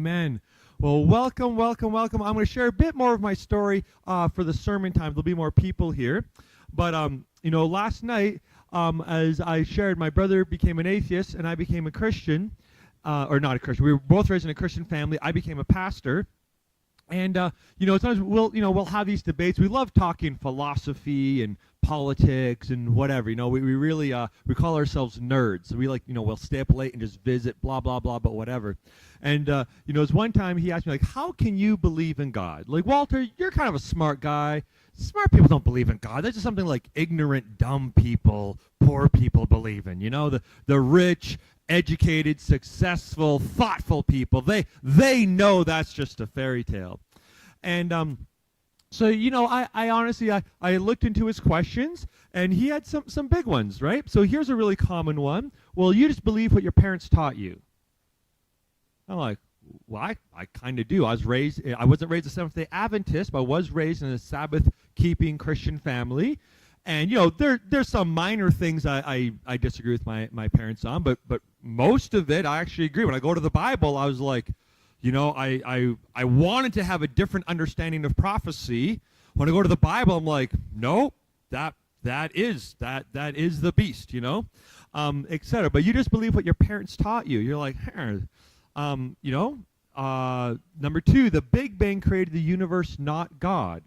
Amen. Well, welcome, welcome, welcome. I'm going to share a bit more of my story for the sermon time. There'll be more people here. But, last night, as I shared, my brother became an atheist and I became a Christian, or not a Christian. We were both raised in a Christian family. I became a pastor. And, sometimes we'll have these debates. We love talking philosophy and politics and whatever. We really, we call ourselves nerds. We we'll stay up late and just visit, blah, blah, blah, but whatever. And, as one time he asked me, how can you believe in God? Like, Walter, you're kind of a smart guy. Smart people don't believe in God. That's just something like ignorant, dumb people, poor people believe in. The rich, educated, successful, thoughtful people, they know that's just a fairy tale. And I honestly I looked into his questions, and he had some big ones, right? So here's a really common one. Well, you just believe what your parents taught you. I'm like, well, I kind of do. I wasn't raised a Seventh-day Adventist, but I was raised in a Sabbath-keeping Christian family. And, there's some minor things I disagree with my parents on, but most of it I actually agree. When I go to the Bible, I was like, I wanted to have a different understanding of prophecy. When I go to the Bible, I'm like, no, that is the beast, etc. But you just believe what your parents taught you. You're like, number two, the Big Bang created the universe, not God.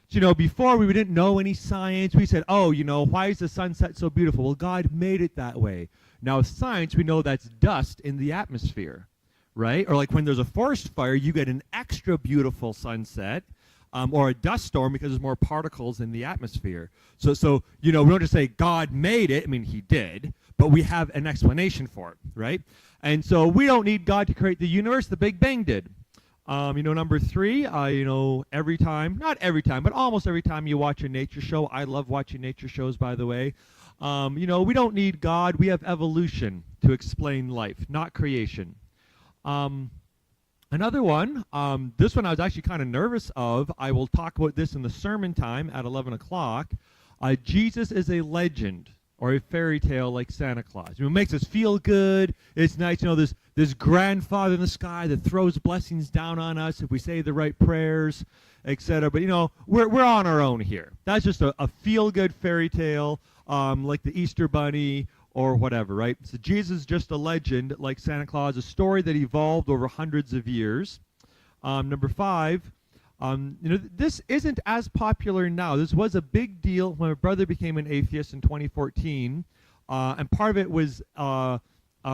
So, before we didn't know any science. We said, why is the sunset so beautiful? Well, God made it that way. Now, with science, we know that's dust in the atmosphere, right? Or like when there's a forest fire, you get an extra beautiful sunset, or a dust storm because there's more particles in the atmosphere. So we don't just say God made it. I mean, he did, but we have an explanation for it, right? And so we don't need God to create the universe. The Big Bang did. Number three, every time, not every time, but almost every time you watch a nature show, I love watching nature shows, by the way, we don't need God. We have evolution to explain life, not creation. Another one, this one I was actually kind of nervous of. I will talk about this in the sermon time at 11 o'clock. Jesus is a legend or a fairy tale like Santa Claus. It makes us feel good. It's nice, this grandfather in the sky that throws blessings down on us if we say the right prayers, etc. But, we're on our own here. That's just a feel-good fairy tale, like the Easter Bunny or whatever, right? So Jesus is just a legend like Santa Claus, a story that evolved over hundreds of years. Number five, this isn't as popular now. This was a big deal when my brother became an atheist in 2014, and part of it was a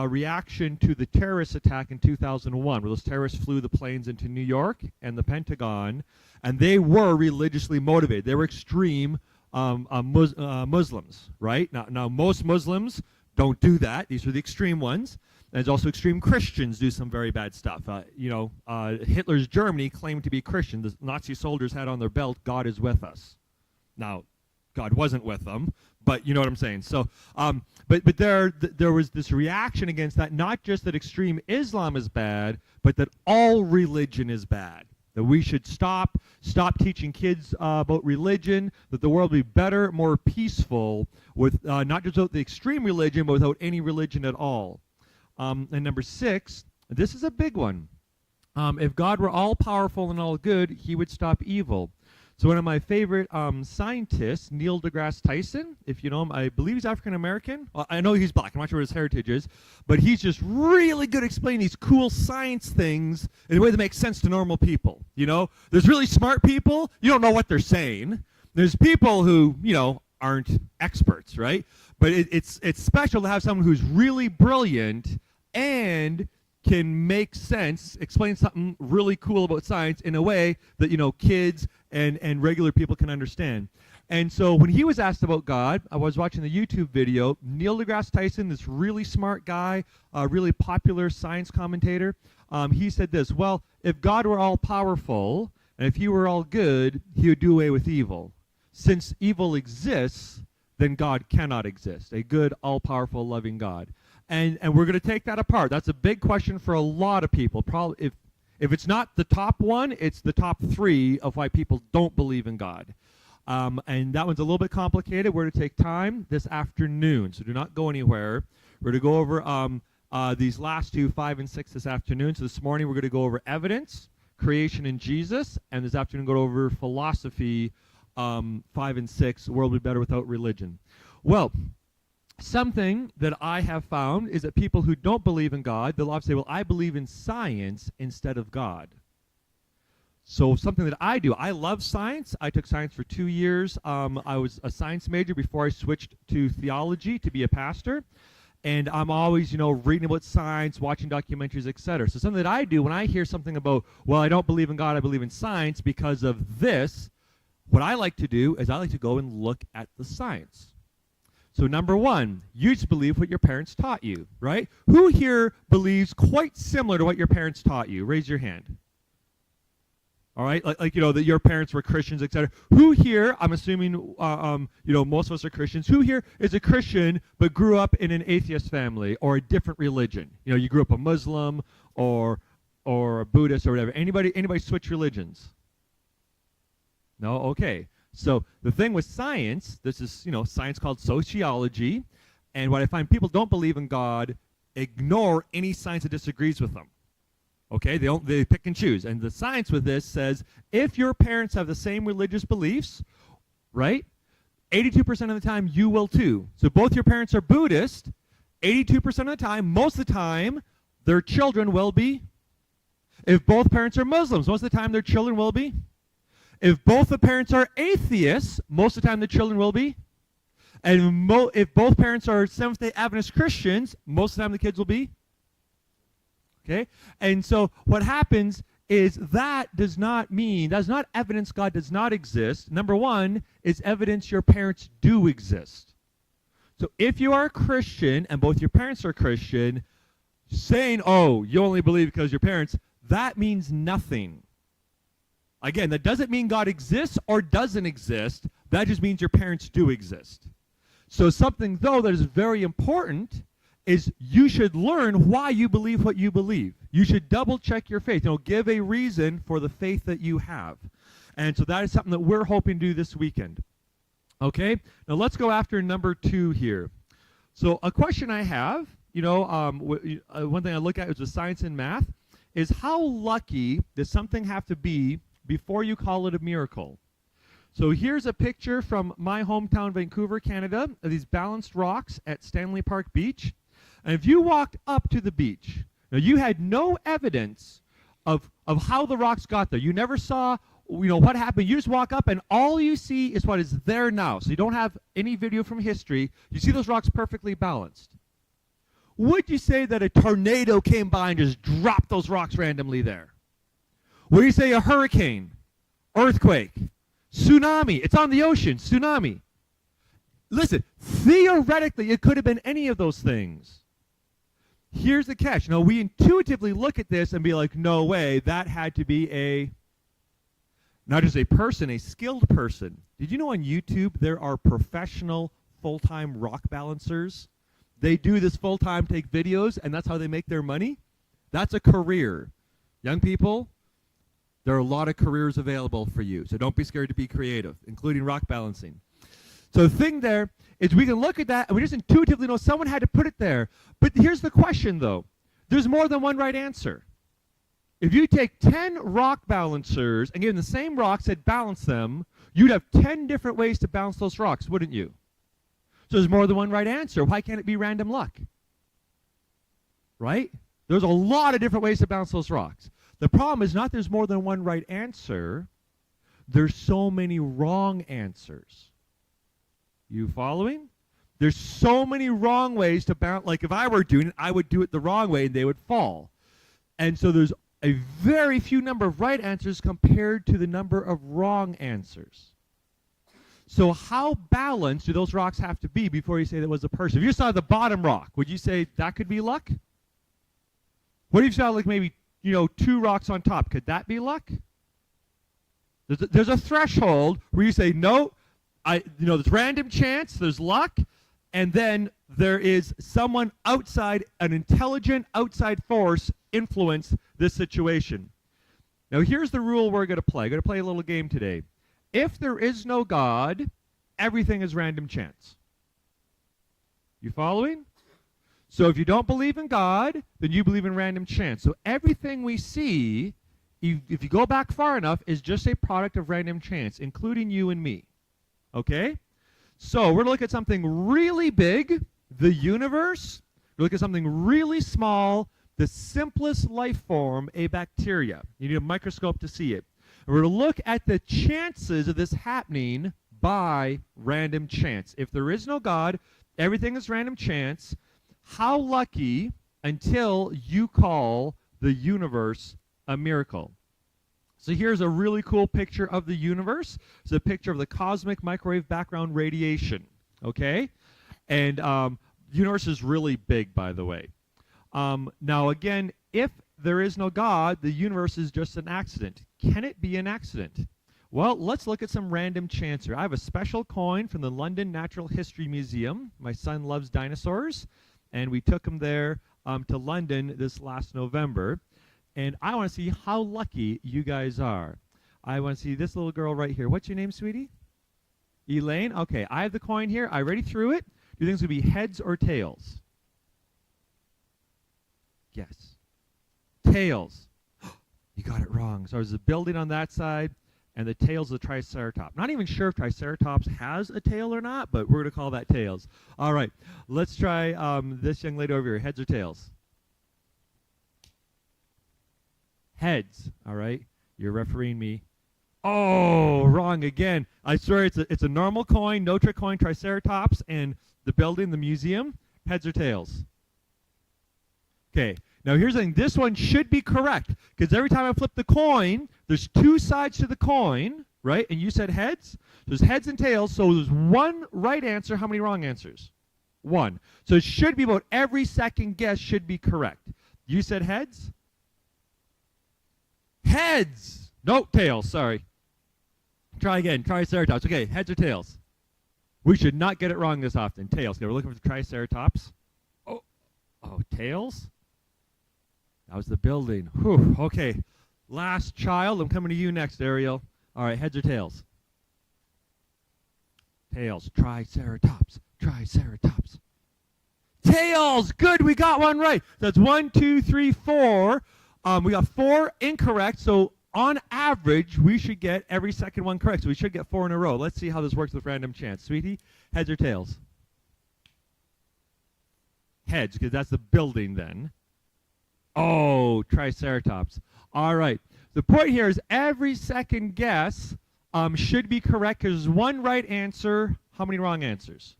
reaction to the terrorist attack in 2001, where those terrorists flew the planes into New York and the Pentagon, and they were religiously motivated. They were extreme Muslims, right? Now, most Muslims don't do that. These are the extreme ones. There's also extreme Christians do some very bad stuff. Hitler's Germany claimed to be Christian. The Nazi soldiers had on their belt, God is with us. Now, God wasn't with them, but you know what I'm saying. So, but there was this reaction against that, not just that extreme Islam is bad, but that all religion is bad. That we should stop teaching kids about religion, that the world will be better, more peaceful, with not just without the extreme religion, but without any religion at all. And number six, this is a big one. If God were all-powerful and all good, he would stop evil. So one of my favorite scientists, Neil deGrasse Tyson, if you know him, I believe he's African-American. Well, I know he's black. I'm not sure what his heritage is. But he's just really good at explaining these cool science things in a way that makes sense to normal people. There's really smart people. You don't know what they're saying. There's people who, aren't experts, right? But it's special to have someone who's really brilliant and can make sense, explain something really cool about science in a way that, kids and regular people can understand. And so when he was asked about God, I was watching the YouTube video. Neil deGrasse Tyson, this really smart guy, a really popular science commentator, he said this: well, if God were all powerful and if he were all good, he would do away with evil. Since evil exists, then God cannot exist, a good, all-powerful, loving God. And we're going to take that apart. That's a big question for a lot of people. Probably if it's not the top one, it's the top three of why people don't believe in God. And that one's a little bit complicated. We're going to take time this afternoon, so do not go anywhere. We're going to go over these last two, 5 and 6 this afternoon. So this morning we're going to go over evidence, creation in Jesus, and this afternoon go over philosophy, 5 and 6, the world would be better without religion. Well, something that I have found is that people who don't believe in God, they'll often say, well, I believe in science instead of God. So something that I do, I love science. I took science for 2 years. I was a science major before I switched to theology to be a pastor. And I'm always, reading about science, watching documentaries, etc. So something that I do when I hear something about, well, I don't believe in God, I believe in science because of this, what I like to do is I like to go and look at the science. So number one, you just believe what your parents taught you, right? Who here believes quite similar to what your parents taught you? Raise your hand. All right, like that your parents were Christians, etc. Who here? I'm assuming, most of us are Christians. Who here is a Christian but grew up in an atheist family or a different religion? You grew up a Muslim or a Buddhist or whatever. Anybody switch religions? No, okay. So the thing with science, this is science called sociology, and what I find people don't believe in God, ignore any science that disagrees with them. Okay, they pick and choose. And the science with this says if your parents have the same religious beliefs, right, 82% of the time you will too. So both your parents are Buddhist, 82% of the time, most of the time, their children will be. If both parents are Muslims, most of the time their children will be. If both the parents are atheists, most of the time the children will be. And if both parents are Seventh-day Adventist Christians, most of the time the kids will be. Okay? And so what happens is that does not evidence God does not exist. Number one is evidence your parents do exist. So if you are a Christian and both your parents are Christian, saying, oh, you only believe because your parents, that means nothing. Again, that doesn't mean God exists or doesn't exist. That just means your parents do exist. So something, though, that is very important is you should learn why you believe what you believe. You should double check your faith. Give a reason for the faith that you have. And so that is something that we're hoping to do this weekend. Okay? Now let's go after number 2 here. So a question I have, one thing I look at is with science and math, is how lucky does something have to be before you call it a miracle? So here's a picture from my hometown, Vancouver, Canada, of these balanced rocks at Stanley Park Beach. And if you walked up to the beach, now you had no evidence of how the rocks got there. You never saw, what happened. You just walk up and all you see is what is there now. So you don't have any video from history. You see those rocks perfectly balanced. Would you say that a tornado came by and just dropped those rocks randomly there? Would you say a hurricane, earthquake, tsunami? It's on the ocean, tsunami. Listen, theoretically, it could have been any of those things. Here's the catch. We intuitively look at this and be like, no way, that had to be not just a person, a skilled person. Did you know on YouTube there are professional full-time rock balancers? They do this full-time, take videos, and that's how they make their money? That's a career. Young people, there are a lot of careers available for you, so don't be scared to be creative, including rock balancing. So the thing there is we can look at that and we just intuitively know someone had to put it there. But here's the question, though. There's more than one right answer. If you take 10 rock balancers and give them the same rocks and balance them, you'd have 10 different ways to balance those rocks, wouldn't you? So there's more than one right answer. Why can't it be random luck? Right? There's a lot of different ways to balance those rocks. The problem is not there's more than one right answer. There's so many wrong answers. You following? There's so many wrong ways to balance. Like if I were doing it, I would do it the wrong way and they would fall. And so there's a very few number of right answers compared to the number of wrong answers. So how balanced do those rocks have to be before you say that was a person? If you saw the bottom rock, would you say that could be luck? What if you saw like maybe, 2 rocks on top? Could that be luck? There's a threshold where you say, no, there's random chance, there's luck, and then there is someone outside, an intelligent outside force influence this situation. Now here's the rule we're going to play. We're going to play a little game today. If there is no God, everything is random chance. You following? So if you don't believe in God, then you believe in random chance. So everything we see, if you go back far enough, is just a product of random chance, including you and me. Okay? So we're going to look at something really big, the universe. We're look at something really small, the simplest life form, a bacteria. You need a microscope to see it. And we're going to look at the chances of this happening by random chance. If there is no God, everything is random chance. How lucky until you call the universe a miracle. So here's a really cool picture of the universe. It's a picture of the cosmic microwave background radiation. Okay? And the universe is really big, by the way. Now, again, if there is no God, the universe is just an accident. Can it be an accident? Well, let's look at some random chance here. I have a special coin from the London Natural History Museum. My son loves dinosaurs, and we took him there to London this last November. And I want to see how lucky you guys are. I want to see this little girl right here. What's your name, sweetie? Elaine? Okay, I have the coin here. I already threw it. Do you think it's going to be heads or tails? Yes. Tails. You got it wrong. So there's a building on that side, and the tail's the Triceratops. Not even sure if Triceratops has a tail or not, but we're going to call that tails. All right, let's try this young lady over here. Heads or tails? Heads. All right, you're refereeing me. Oh, wrong again. I swear it's a normal coin, no trick coin, Triceratops, and the building, the museum. Heads or tails? Okay. Now here's the thing. This one should be correct because every time I flip the coin, there's two sides to the coin, right? And you said heads. There's heads and tails. So there's one right answer. How many wrong answers? One. So it should be about every second guess should be correct. You said heads? Heads. No, tails. Sorry. Try again. Triceratops. Okay, heads or tails? We should not get it wrong this often. Tails. Okay, we're looking for the Triceratops. Oh, tails? That was the building. Whew. Okay, last child. I'm coming to you next, Ariel. All right, heads or tails? Tails. Triceratops. Triceratops. Tails. Good. We got one right. That's 1, 2, 3, 4. We got 4 incorrect. So on average, we should get every second one correct. So we should get 4 in a row. Let's see how this works with random chance. Sweetie, heads or tails? Heads, because that's the building then. Oh, Triceratops. All right. The point here is every second guess should be correct because there's one right answer. How many wrong answers?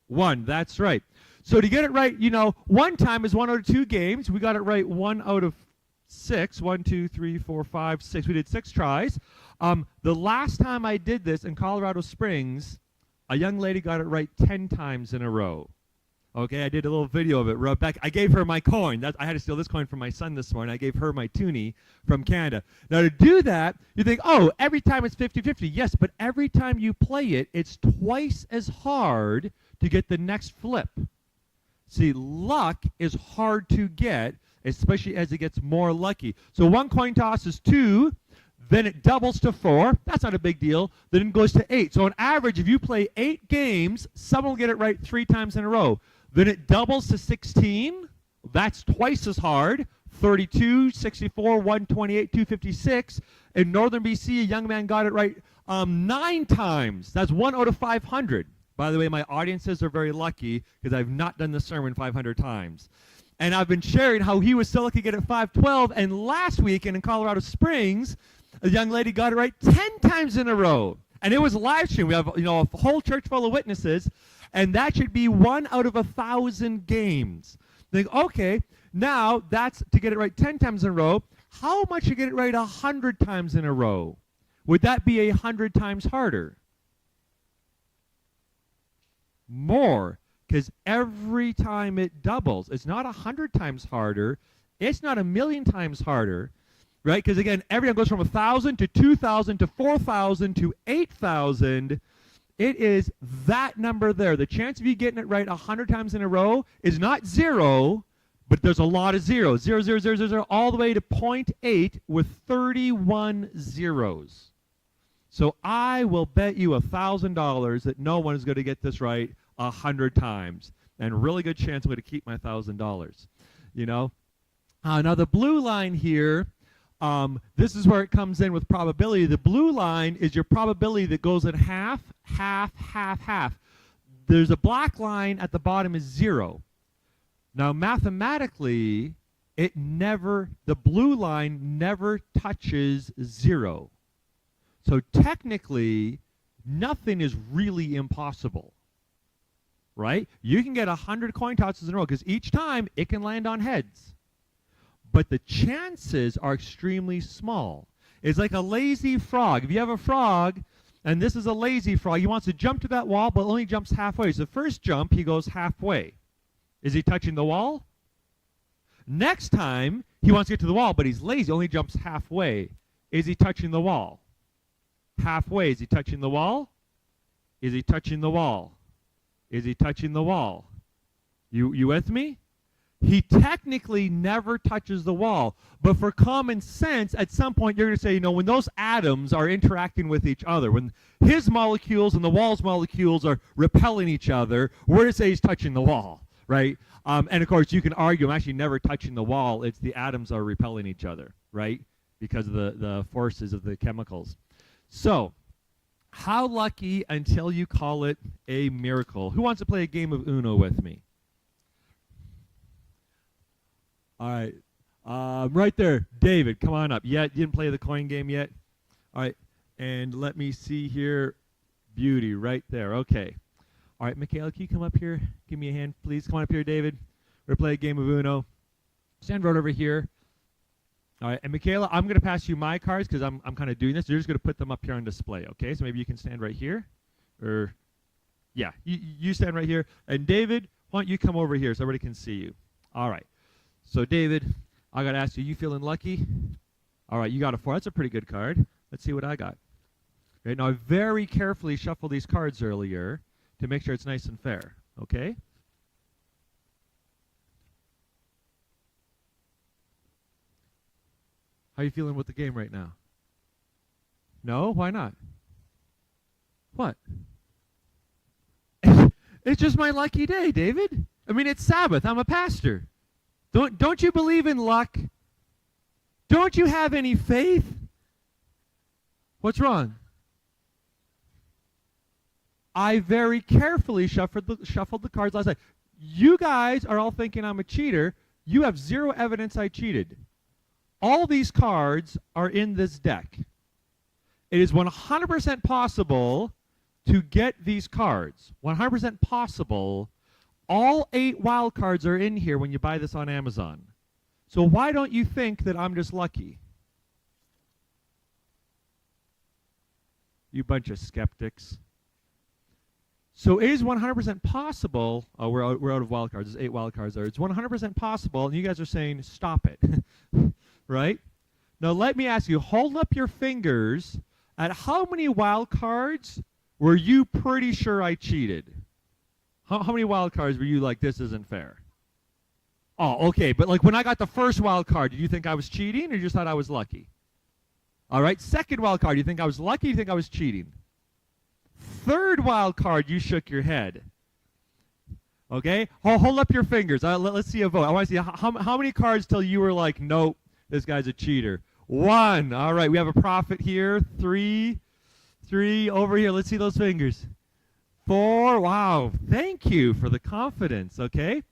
1. That's right. So to get it right, one time is 1 out of 2 games. We got it right 1 out of 6. 1, 2, 3, 4, 5, 6. We did 6 tries. The last time I did this in Colorado Springs, a young lady got it right 10 times in a row. Okay, I did a little video of it. Rebecca, I gave her my coin. I had to steal this coin from my son this morning. I gave her my toonie from Canada. Now, to do that, you think, oh, every time it's 50-50. Yes, but every time you play it, it's twice as hard to get the next flip. See, luck is hard to get, especially as it gets more lucky. So 1 coin toss is 2. Then it doubles to 4. That's not a big deal. Then it goes to 8. So on average, if you play 8 games, someone will get it right 3 times in a row. Then it doubles to 16. That's twice as hard. 32, 64, 128, 256. In northern BC, a young man got it right 9 times. That's 1 out of 500. By the way, my audiences are very lucky because I've not done the sermon 500 times. And I've been sharing how he was so lucky to get it 512. And last weekend in Colorado Springs, a young lady got it right 10 times in a row. And it was live stream. We have a whole church full of witnesses. And that should be 1 out of 1,000 games. Think, okay, now that's to get it right 10 times in a row. How much to get it right 100 times in a row? Would that be 100 times harder? More, because every time it doubles, it's not 100 times harder. It's not 1,000,000 times harder, right? Because again, everyone goes from 1,000 to 2,000 to 4,000 to 8,000. It is that number there. The chance of you getting it right 100 times in a row is not 0, but there's a lot of zeros. 0, 0, 0, 0, 0, all the way to 0.8 with 31 zeros. So I will bet you $1,000 that no one is going to get this right 100 times. and really good chance I'm going to keep my $1,000. You know. Now the blue line here, this is where it comes in with probability. The blue line is your probability that goes in half, half, half, half. There's a black line at the bottom is 0. Now mathematically, the blue line never touches 0. So technically, nothing is really impossible, right? You can get 100 coin tosses in a row because each time it can land on heads. But the chances are extremely small. It's like a lazy frog. If you have a frog, and this is a lazy frog, he wants to jump to that wall, but only jumps halfway. So the first jump, he goes halfway. Is he touching the wall? Next time, he wants to get to the wall, but he's lazy, only jumps halfway. Is he touching the wall? Halfway. Is he touching the wall? Is he touching the wall? Is he touching the wall? You with me? He technically never touches the wall. But for common sense, at some point you're going to say, when those atoms are interacting with each other, when his molecules and the wall's molecules are repelling each other, we're going to say he's touching the wall, right? And of course, you can argue I'm actually never touching the wall. It's the atoms are repelling each other, right? Because of the forces of the chemicals. So, how lucky until you call it a miracle? Who wants to play a game of Uno with me? All right. Right there. David, come on up. Yeah, you didn't play the coin game yet? All right. And let me see here. Beauty, right there. Okay. All right, Michaela, can you come up here? Give me a hand, please. Come on up here, David. We're going to play a game of Uno. Stand right over here. All right, and Michaela, I'm going to pass you my cards because I'm kind of doing this. You're just going to put them up here on display, okay? So maybe you can stand right here. Or, yeah, you stand right here. And David, why don't you come over here so everybody can see you? All right. So, David, I got to ask you, you feeling lucky? All right, you got a 4. That's a pretty good card. Let's see what I got. Okay, now, I very carefully shuffled these cards earlier to make sure it's nice and fair, okay? How are you feeling with the game right now? No? Why not? What? It's just my lucky day, David. I mean, it's Sabbath. I'm a pastor. Don't you believe in luck? Don't you have any faith? What's wrong? I very carefully shuffled the cards last night. You guys are all thinking I'm a cheater. You have zero evidence I cheated. All these cards are in this deck. It is 100% possible to get these cards. 100% possible. All 8 wild cards are in here when you buy this on Amazon. So why don't you think that I'm just lucky? You bunch of skeptics. So it is 100% possible. Oh, we're out of wild cards. There's 8 wild cards there. It's 100% possible, and you guys are saying, stop it. Right? Now let me ask you, hold up your fingers at how many wild cards were you pretty sure I cheated? How many wild cards were you like, this isn't fair? Oh, okay, but like when I got the first wild card, did you think I was cheating or you just thought I was lucky? All right, second wild card, do you think I was lucky or do you think I was cheating? Third wild card, you shook your head. Okay, hold up your fingers. Let's see a vote. I want to see how many cards till you were like, nope, this guy's a cheater. 1. All right, we have a prophet here. 3 over here. Let's see those fingers. 4. Wow, thank you for the confidence. Okay,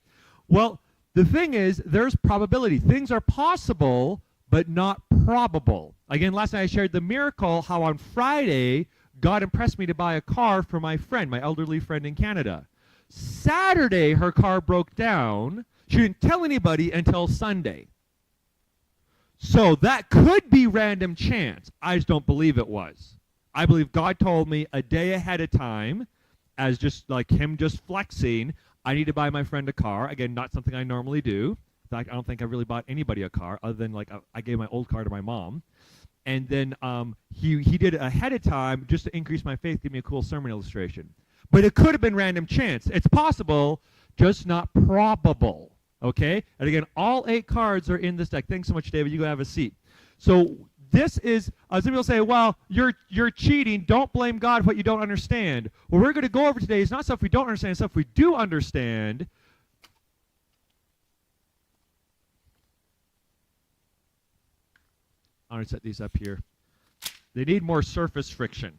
well, the thing is, there's probability. Things are possible, but not probable. Again, last night I shared the miracle, how on Friday, God impressed me to buy a car for my friend, my elderly friend in Canada. Saturday, her car broke down. She didn't tell anybody until Sunday. So that could be random chance. I just don't believe it was. I believe God told me a day ahead of time, as just like him just flexing, I need to buy my friend a car. Again, not something I normally do. In fact, I don't think I really bought anybody a car other than like I gave my old car to my mom. And then he did it ahead of time just to increase my faith, give me a cool sermon illustration. But it could have been random chance. It's possible, just not probable. Okay? And again, all 8 cards are in this deck. Thanks so much, David. You go have a seat. So this is, some people say, well, you're cheating. Don't blame God for what you don't understand. What we're going to go over today is not stuff we don't understand, it's stuff we do understand. I'm going to set these up here. They need more surface friction.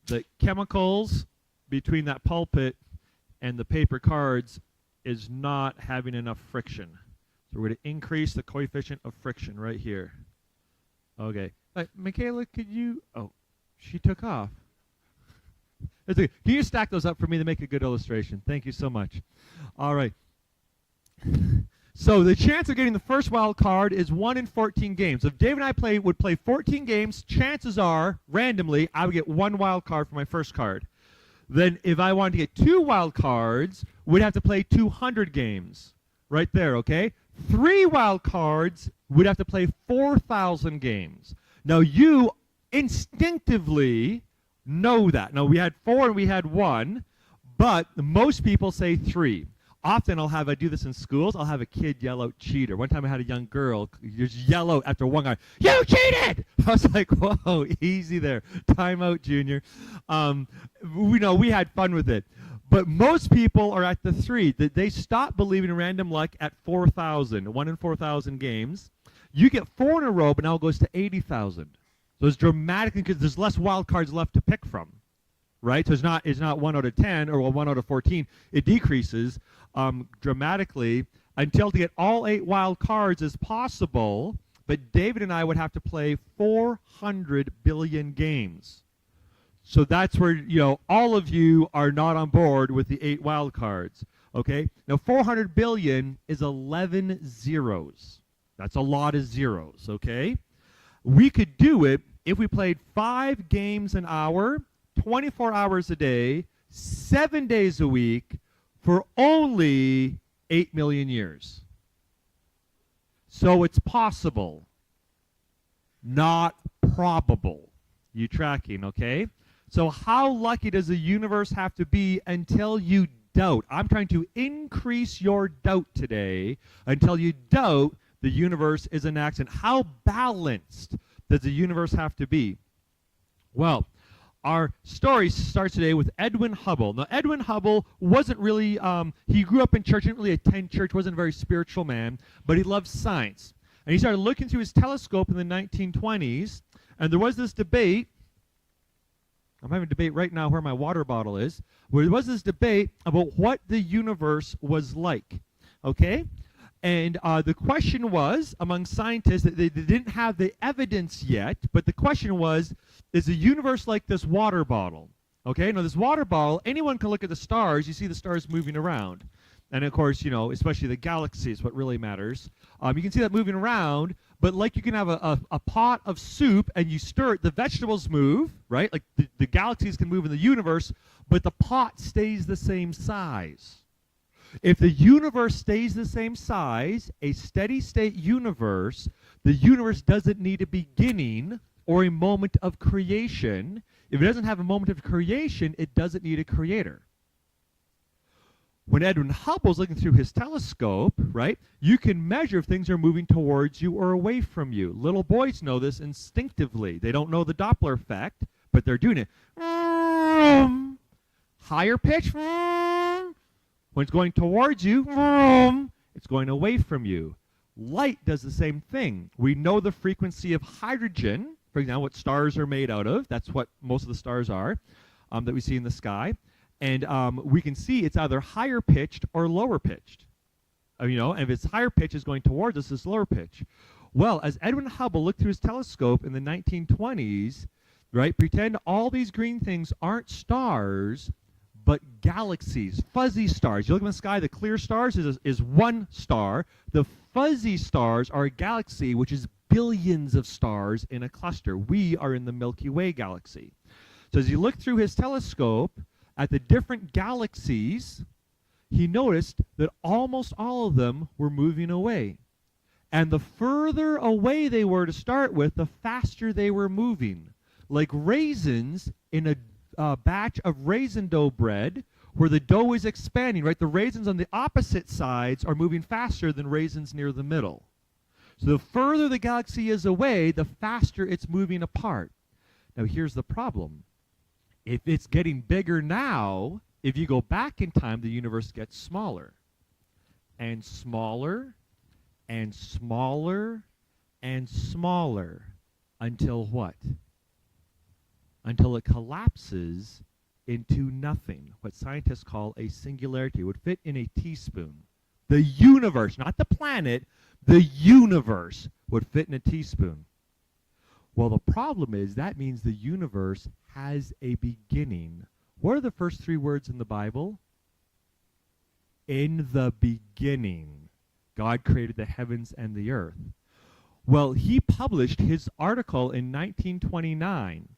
The chemicals between that pulpit and the paper cards is not having enough friction. So we're going to increase the coefficient of friction right here. Okay. Michaela, could you... Oh, she took off. Can you stack those up for me to make a good illustration? Thank you so much. All right. So the chance of getting the first wild card is 1 in 14 games. If Dave and I would play 14 games, chances are, randomly, I would get 1 wild card for my first card. Then if I wanted to get 2 wild cards, we'd have to play 200 games. Right there, okay? 3 wild cards, we'd have to play 4,000 games. Now you instinctively know that. Now we had 4 and we had 1, but most people say 3. Often I do this in schools, I'll have a kid yell out cheater. One time I had a young girl just yell out after one guy, "You cheated!" I was like, whoa, easy there. Time out, Junior. We had fun with it. But most people are at the 3. They stop believing in random luck at 4,000, 1 in 4,000 games. You get 4 in a row, but now it goes to 80,000. So it's dramatically, because there's less wild cards left to pick from, right? So it's not 1 out of 10 or 1 out of 14. It decreases dramatically until to get all 8 wild cards is possible, but David and I would have to play 400 billion games. So that's where, all of you are not on board with the 8 wild cards, okay? Now, 400 billion is 11 zeros. That's a lot of zeros, okay? We could do it if we played 5 games an hour, 24 hours a day, 7 days a week, for only 8 million years. So it's possible, not probable. You tracking, okay? So how lucky does the universe have to be until you doubt? I'm trying to increase your doubt today until you doubt the universe is an accident. How balanced does the universe have to be? Well, our story starts today with Edwin Hubble. Now, Edwin Hubble wasn't really, he grew up in church, didn't really attend church, wasn't a very spiritual man, but he loved science. And he started looking through his telescope in the 1920s, and there was this debate. I'm having a debate right now where my water bottle is, where there was this debate about what the universe was like, okay? And the question was, among scientists, that they didn't have the evidence yet, but the question was, is the universe like this water bottle? Okay, now this water bottle, anyone can look at the stars, you see the stars moving around. And of course, especially the galaxy is what really matters. You can see that moving around, but like you can have a pot of soup and you stir it, the vegetables move, right? Like the galaxies can move in the universe, but the pot stays the same size. If the universe stays the same size, a steady state universe, the universe doesn't need a beginning or a moment of creation. If it doesn't have a moment of creation, it doesn't need a creator. When Edwin Hubble's looking through his telescope, right, you can measure if things are moving towards you or away from you. Little boys know this instinctively. They don't know the Doppler effect, but they're doing it. Higher pitch. When it's going towards you, it's going away from you. Light does the same thing. We know the frequency of hydrogen, for example, what stars are made out of. That's what most of the stars are that we see in the sky. And we can see it's either higher pitched or lower pitched. And if it's higher pitch, it's going towards us, it's lower pitch. Well, as Edwin Hubble looked through his telescope in the 1920s, right, pretend all these green things aren't stars, but galaxies, fuzzy stars. You look in the sky, the clear stars is one star. The fuzzy stars are a galaxy, which is billions of stars in a cluster. We are in the Milky Way galaxy. So as he looked through his telescope at the different galaxies, he noticed that almost all of them were moving away. And the further away they were to start with, the faster they were moving. Like raisins in a batch of raisin dough bread where the dough is expanding, right? The raisins on the opposite sides are moving faster than raisins near the middle. So the further the galaxy is away, the faster it's moving apart. Now here's the problem. If it's getting bigger now, if you go back in time, the universe gets smaller and smaller and smaller and smaller until what? Until it collapses into nothing, what scientists call a singularity. It would fit in a teaspoon. The universe, not the planet, the universe would fit in a teaspoon. Well, the problem is that means the universe has a beginning. What are the first three words in the Bible? In the beginning, God created the heavens and the earth. Well, he published his article in 1929,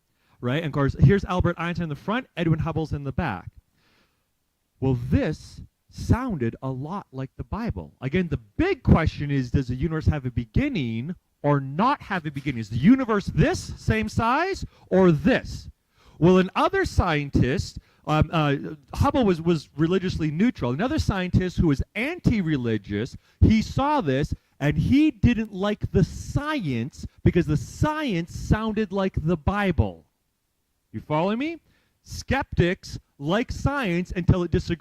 right? And of course, here's Albert Einstein in the front, Edwin Hubble's in the back. Well, this sounded a lot like the Bible. Again, the big question is, does the universe have a beginning or not have a beginning? Is the universe this, same size, or this? Well, another scientist, Hubble was religiously neutral. Another scientist who was anti-religious, he saw this, and he didn't like the science because the science sounded like the Bible. You follow me? Skeptics like science until it disagrees.